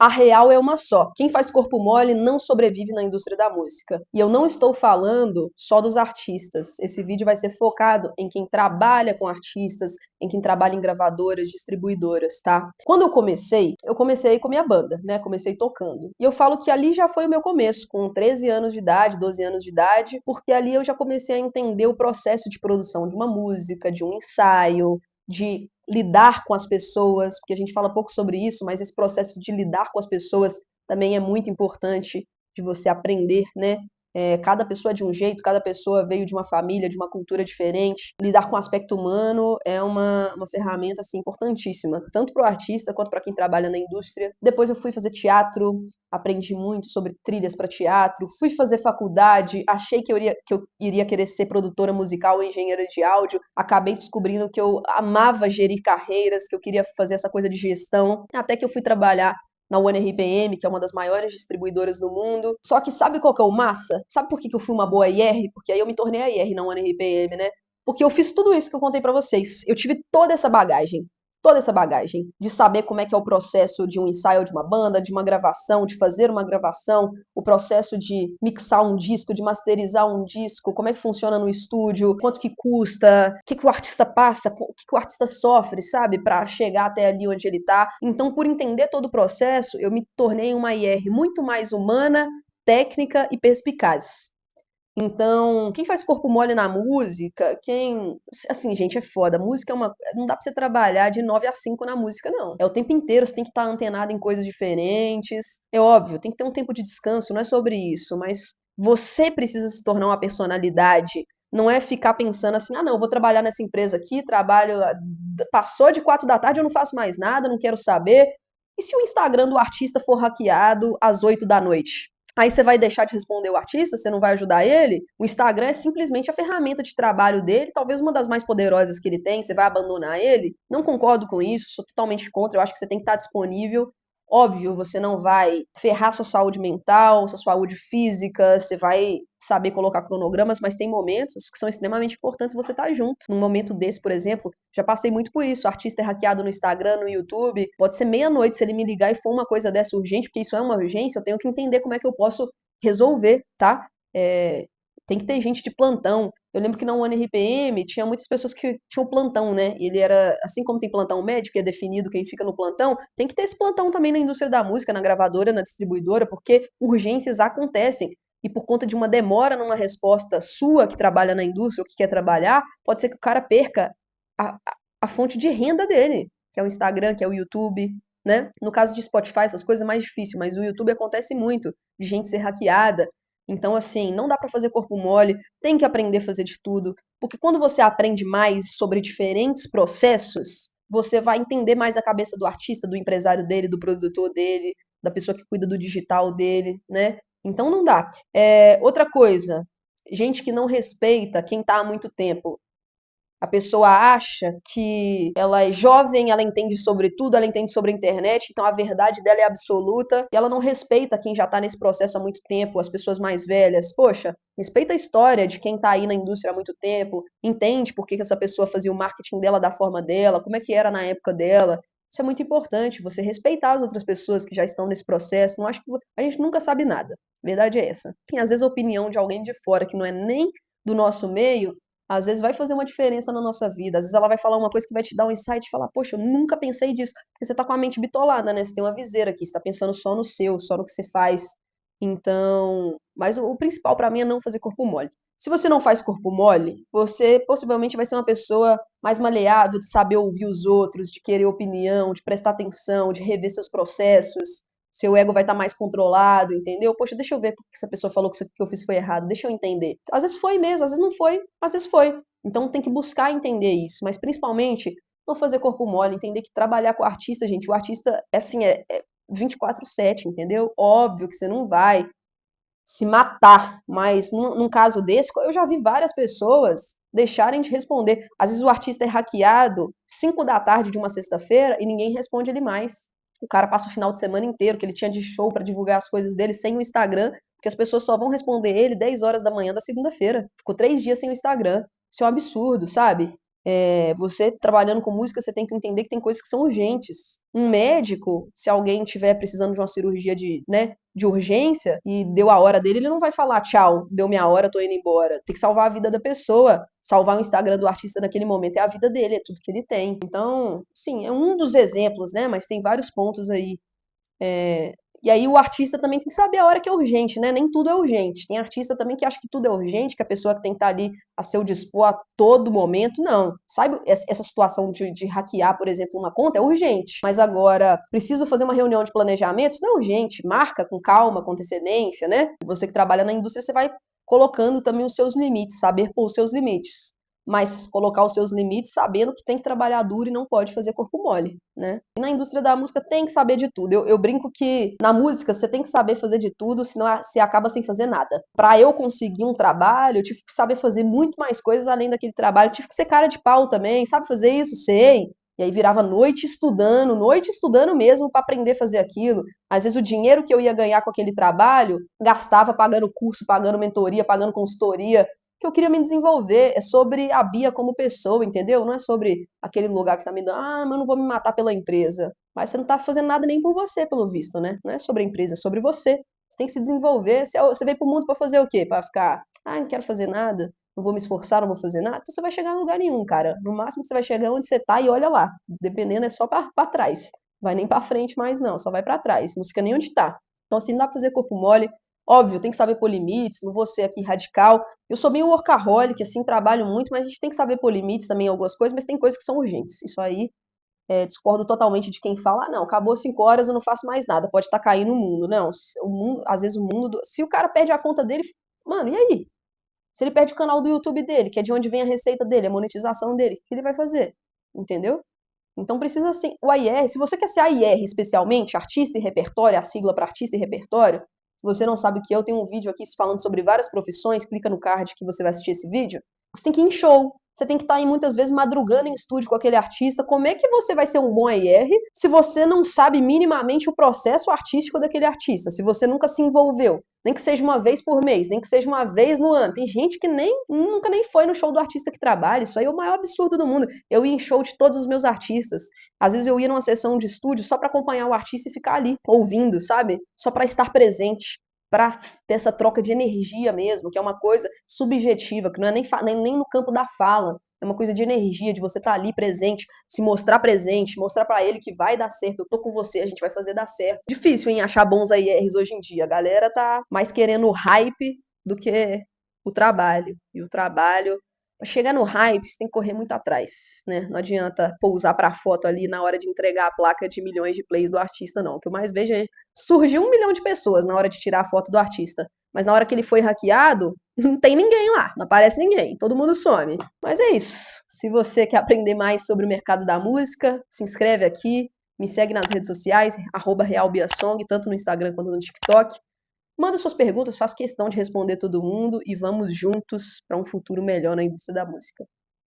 A real é uma só. Quem faz corpo mole não sobrevive na indústria da música. E eu não estou falando só dos artistas. Esse vídeo vai ser focado em quem trabalha com artistas, em quem trabalha em gravadoras, distribuidoras, tá? Quando eu comecei com minha banda, né? Comecei tocando. E eu falo que ali já foi o meu começo, com 13 anos de idade, 12 anos de idade, porque ali eu já comecei a entender o processo de produção de uma música, de um ensaio, de lidar com as pessoas, porque a gente fala pouco sobre isso, mas esse processo de lidar com as pessoas também é muito importante de você aprender, né? Cada pessoa é de um jeito, cada pessoa veio de uma família, de uma cultura diferente. Lidar com o aspecto humano é uma ferramenta assim, importantíssima, tanto para o artista quanto para quem trabalha na indústria. Depois eu fui fazer teatro, aprendi muito sobre trilhas para teatro, fui fazer faculdade, achei que eu iria querer ser produtora musical ou engenheira de áudio, acabei descobrindo que eu amava gerir carreiras, que eu queria fazer essa coisa de gestão, até que eu fui trabalhar na OneRPM, que é uma das maiores distribuidoras do mundo. Só que sabe qual que é o massa? Sabe por que eu fui uma boa IR? Porque aí eu me tornei a IR na OneRPM, né? Porque eu fiz tudo isso que eu contei pra vocês. Eu tive toda essa bagagem de saber como é que é o processo de um ensaio de uma banda, de uma gravação, de fazer uma gravação, o processo de mixar um disco, de masterizar um disco, como é que funciona no estúdio, quanto que custa, o que o artista passa, o que o artista sofre, sabe, para chegar até ali onde ele tá. Então, por entender todo o processo, eu me tornei uma IR muito mais humana, técnica e perspicaz. Então, quem faz corpo mole na música, assim, gente, é foda. Música é uma. Não dá pra você trabalhar de 9 às 5 na música, não. É o tempo inteiro, você tem que estar antenado em coisas diferentes. É óbvio, tem que ter um tempo de descanso, não é sobre isso, mas você precisa se tornar uma personalidade. Não é ficar pensando assim, ah, não, eu vou trabalhar nessa empresa aqui, trabalho. Passou de 4 da tarde, eu não faço mais nada, não quero saber. E se o Instagram do artista for hackeado às 8 da noite? Aí você vai deixar de responder o artista, você não vai ajudar ele? O Instagram é simplesmente a ferramenta de trabalho dele, talvez uma das mais poderosas que ele tem, você vai abandonar ele? Não concordo com isso, sou totalmente contra, eu acho que você tem que estar disponível. Óbvio, você não vai ferrar sua saúde mental, sua saúde física, você vai saber colocar cronogramas, mas tem momentos que são extremamente importantes você estar junto. Num momento desse, por exemplo, já passei muito por isso. O artista é hackeado no Instagram, no YouTube. Pode ser meia-noite se ele me ligar e for uma coisa dessa urgente, porque isso é uma urgência, eu tenho que entender como é que eu posso resolver, tá? Tem que ter gente de plantão. Eu lembro que na OneRPM tinha muitas pessoas que tinham plantão, né? E ele era, assim como tem plantão médico, é definido quem fica no plantão, tem que ter esse plantão também na indústria da música, na gravadora, na distribuidora, porque urgências acontecem. E por conta de uma demora numa resposta sua que trabalha na indústria ou que quer trabalhar, pode ser que o cara perca a, a, a fonte de renda dele, que é o Instagram, que é o YouTube, né? No caso de Spotify, essas coisas é mais difícil, mas o YouTube acontece muito de gente ser hackeada. Então, assim, não dá pra fazer corpo mole, tem que aprender a fazer de tudo, porque quando você aprende mais sobre diferentes processos, você vai entender mais a cabeça do artista, do empresário dele, do produtor dele, da pessoa que cuida do digital dele, né? Então não dá. Outra coisa, gente que não respeita quem tá há muito tempo. A pessoa acha que ela é jovem, ela entende sobre tudo, ela entende sobre a internet, então a verdade dela é absoluta e ela não respeita quem já está nesse processo há muito tempo, as pessoas mais velhas. Poxa, respeita a história de quem está aí na indústria há muito tempo, entende por que que essa pessoa fazia o marketing dela da forma dela, como é que era na época dela. Isso é muito importante, você respeitar as outras pessoas que já estão nesse processo. Não acho que a gente nunca sabe nada. A verdade é essa. Tem às vezes a opinião de alguém de fora que não é nem do nosso meio, às vezes vai fazer uma diferença na nossa vida. Às vezes ela vai falar uma coisa que vai te dar um insight e falar, poxa, eu nunca pensei disso. Porque você tá com a mente bitolada, né? Você tem uma viseira aqui, você tá pensando só no seu, só no que você faz. Então, mas o principal pra mim é não fazer corpo mole. Se você não faz corpo mole, você possivelmente vai ser uma pessoa mais maleável, de saber ouvir os outros, de querer opinião, de prestar atenção, de rever seus processos. Seu ego vai estar mais controlado, entendeu? Poxa, deixa eu ver porque essa pessoa falou que isso que eu fiz foi errado, deixa eu entender. Às vezes foi mesmo, às vezes não foi, às vezes foi. Então tem que buscar entender isso, mas principalmente não fazer corpo mole, entender que trabalhar com o artista, gente, o artista é assim, é 24/7, entendeu? Óbvio que você não vai se matar, mas num caso desse, eu já vi várias pessoas deixarem de responder. Às vezes o artista é hackeado 5 da tarde de uma sexta-feira e ninguém responde ele mais. O cara passa o final de semana inteiro que ele tinha de show para divulgar as coisas dele sem o Instagram, porque as pessoas só vão responder ele 10 horas da manhã da segunda-feira. Ficou 3 dias sem o Instagram. Isso é um absurdo, sabe? Você trabalhando com música, você tem que entender que tem coisas que são urgentes. Um médico, se alguém tiver precisando de uma cirurgia de urgência e deu a hora dele, ele não vai falar tchau, deu minha hora, tô indo embora. Tem que salvar a vida da pessoa. Salvar o Instagram do artista naquele momento é a vida dele, é tudo que ele tem. Então, sim, é um dos exemplos, né? Mas tem vários pontos aí. E aí o artista também tem que saber a hora que é urgente, né? Nem tudo é urgente. Tem artista também que acha que tudo é urgente, que a pessoa que tem que estar ali a seu dispor a todo momento. Não. Sabe, essa situação de hackear, por exemplo, uma conta é urgente. Mas agora, preciso fazer uma reunião de planejamento? Isso não é urgente. Marca com calma, com antecedência, né? Você que trabalha na indústria, você vai colocando também os seus limites, saber pôr os seus limites. Mas colocar os seus limites sabendo que tem que trabalhar duro e não pode fazer corpo mole, né? E na indústria da música tem que saber de tudo. Eu brinco que na música você tem que saber fazer de tudo, senão você acaba sem fazer nada. Pra eu conseguir um trabalho, eu tive que saber fazer muito mais coisas além daquele trabalho. Eu tive que ser cara de pau também. Sabe fazer isso? Sei. E aí virava noite estudando mesmo para aprender a fazer aquilo. Às vezes o dinheiro que eu ia ganhar com aquele trabalho, gastava pagando curso, pagando mentoria, pagando consultoria, que eu queria me desenvolver. É sobre a Bia como pessoa, entendeu? Não é sobre aquele lugar que tá me dando, mas eu não vou me matar pela empresa. Mas você não tá fazendo nada nem por você, pelo visto, né? Não é sobre a empresa, é sobre você. Você tem que se desenvolver. Você veio pro mundo pra fazer o quê? Pra ficar, não quero fazer nada, não vou me esforçar, não vou fazer nada. Então você vai chegar em lugar nenhum, cara. No máximo que você vai chegar onde você tá e olha lá. Dependendo, é só pra trás. Vai nem pra frente mais, não. Só vai pra trás. Não fica nem onde tá. Então, assim, não dá pra fazer corpo mole. Óbvio, tem que saber pôr limites, não vou ser aqui radical. Eu sou meio workaholic, assim, trabalho muito, mas a gente tem que saber pôr limites também em algumas coisas, mas tem coisas que são urgentes. Isso aí, discordo totalmente de quem fala, não, acabou 5 horas, eu não faço mais nada, pode estar caindo o mundo. Não, o mundo, às vezes o mundo, se o cara perde a conta dele, mano, e aí? Se ele perde o canal do YouTube dele, que é de onde vem a receita dele, a monetização dele, o que ele vai fazer? Entendeu? Então precisa assim, o AIR, se você quer ser AIR especialmente, artista e repertório, a sigla para artista e repertório, se você não sabe o que é, eu tenho um vídeo aqui falando sobre várias profissões, clica no card que você vai assistir esse vídeo. Você tem que ir em show, você tem que estar aí muitas vezes madrugando em estúdio com aquele artista. Como é que você vai ser um bom AIR se você não sabe minimamente o processo artístico daquele artista? Se você nunca se envolveu, nem que seja uma vez por mês, nem que seja uma vez no ano. Tem gente que nunca nem foi no show do artista que trabalha. Isso aí é o maior absurdo do mundo. Eu ia em show de todos os meus artistas. Às vezes eu ia numa sessão de estúdio só pra acompanhar o artista e ficar ali, ouvindo, sabe? Só pra estar presente, pra ter essa troca de energia mesmo, que é uma coisa subjetiva, que não é nem no campo da fala. É uma coisa de energia, de você estar ali presente, mostrar pra ele que vai dar certo. Eu tô com você, a gente vai fazer dar certo. Difícil, hein, achar bons AIRs hoje em dia. A galera tá mais querendo o hype do que o trabalho. E o trabalho, pra chegar no hype, você tem que correr muito atrás, né? Não adianta pousar pra foto ali na hora de entregar a placa de milhões de plays do artista, não. O que eu mais vejo é surgir 1 milhão de pessoas na hora de tirar a foto do artista. Mas na hora que ele foi hackeado, não tem ninguém lá, não aparece ninguém, todo mundo some. Mas é isso. Se você quer aprender mais sobre o mercado da música, se inscreve aqui, me segue nas redes sociais, @realbiasong, tanto no Instagram quanto no TikTok. Manda suas perguntas, faço questão de responder todo mundo e vamos juntos para um futuro melhor na indústria da música.